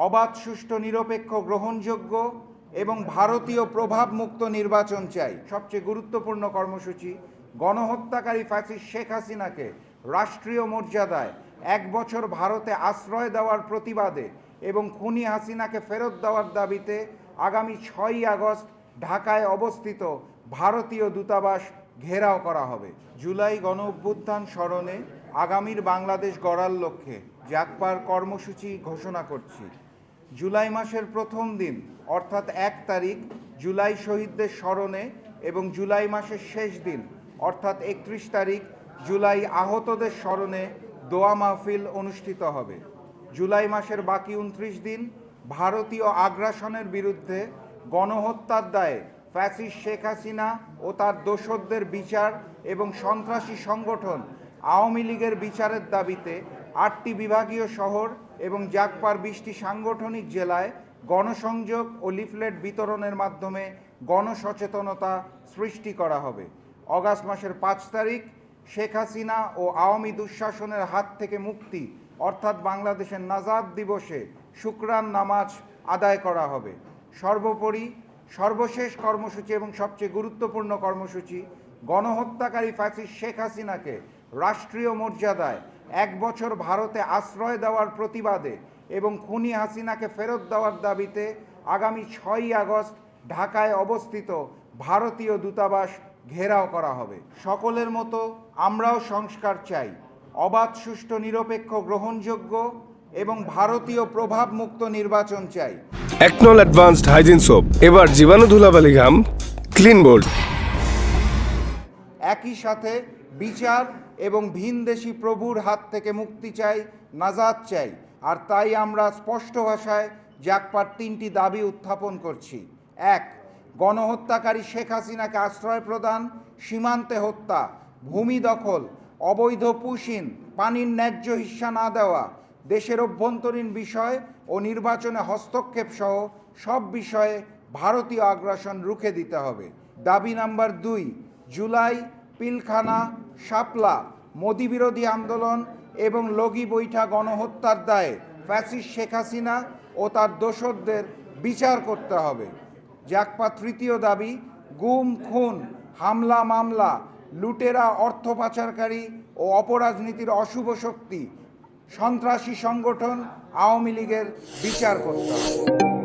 অবাধ, সুষ্ঠু, নিরপেক্ষ, গ্রহণযোগ্য এবং ভারতীয় প্রভাবমুক্ত নির্বাচন চাই। সবচেয়ে গুরুত্বপূর্ণ কর্মসূচি, গণহত্যাকারী ফ্যাসিস্ট শেখ হাসিনাকে রাষ্ট্রীয় মর্যাদায় 1 বছর ভারতে আশ্রয় দেওয়ার প্রতিবাদে এবং খুনি হাসিনাকে ফেরত দেওয়ার দাবিতে আগামী 6ই আগস্ট ঢাকায় অবস্থিত ভারতীয় দূতাবাস ঘেরাও করা হবে। জুলাই গণ অভ্যুত্থান স্মরণে আগামীর বাংলাদেশ গড়ার লক্ষ্যে জাগপার কর্মসূচি ঘোষণা করছি। জুলাই মাসের প্রথম দিন অর্থাৎ 1 তারিখ জুলাই শহীদদের স্মরণে এবং জুলাই মাসের শেষ দিন অর্থাৎ 31 তারিখ জুলাই আহতদের স্মরণে দোয়া মাহফিল অনুষ্ঠিত হবে। জুলাই মাসের বাকি 29 দিন ভারতীয় আগ্রাসনের বিরুদ্ধে গণহত্যার দায়ে ফ্যাসিস্ট শেখ হাসিনা ও তার দোসরদের বিচার এবং সন্ত্রাসী সংগঠন আওয়ামী লীগের বিচারের দাবিতে 8টি বিভাগীয় শহর এবং জাগপার 20টি সাংগঠনিক জেলায় গণসংযোগ ও লিফলেট বিতরণের মাধ্যমে গণসচেতনতা সৃষ্টি করা হবে। অগাস্ট মাসের 5 তারিখ শেখ হাসিনা ও আওয়ামী দুঃশাসনের হাত থেকে মুক্তি অর্থাৎ বাংলাদেশের নাজাত দিবসে শুকরান নামাজ আদায় করা হবে। সর্বোপরি সর্বশেষ কর্মসূচি এবং সবচেয়ে গুরুত্বপূর্ণ কর্মসূচি, গণহত্যাকারী ফ্যাসিস্ট শেখ হাসিনাকে রাষ্ট্রীয় মর্যাদায় 1 বছর ভারতে আশ্রয় দেওয়ার প্রতিবাদে এবং খুনি হাসিনাকে ফেরত দেওয়ার দাবিতে আগামী 6ই আগস্ট ঢাকায় অবস্থিত ভারতীয় দূতাবাস ঘেরাও করা হবে। সকলের মতো আমরাও সংস্কার চাই, অবাধ, সুষ্ঠু, নিরপেক্ষ, গ্রহণযোগ্য এবং ভারতীয় প্রভাবমুক্ত নির্বাচন চাই। একনল অ্যাডভান্সড হাইজিন সোপ এবার জীবাণু ধুলাবালি ঘাম ক্লিন বোল্ড। একই সাথে বিচার এবং ভিনদেশি প্রভুর হাত থেকে মুক্তি চাই, নাজাত চাই। আর তাই আমরা স্পষ্ট ভাষায় জাগপার 3টি দাবি উত্থাপন করছি। 1, গণহত্যাকারী শেখ হাসিনাকে আশ্রয় প্রদান, সীমান্তে হত্যা, ভূমি দখল, অবৈধ পুশিন, পানির ন্যায্য হিস্যা না দেওয়া, দেশের অভ্যন্তরীণ বিষয় ও নির্বাচনে হস্তক্ষেপ সহ সব বিষয়ে ভারতীয় আগ্রাসন রুখে দিতে হবে। দাবি নাম্বার 2, জুলাই, পিলখানা, শাপলা, মোদি বিরোধী আন্দোলন এবং লগি বৈঠা গণহত্যার দায়ে ফ্যাসিস্ট শেখ হাসিনা ও তার দোসরদের বিচার করতে হবে। জাগপা 3য় দাবি, গুম, খুন, হামলা, মামলা, লুটেরা, অর্থ পাচারকারী ও অপরাজনীতির অশুভ শক্তি, সন্ত্রাসী সংগঠন আওয়ামী লীগের বিচার করতে হবে।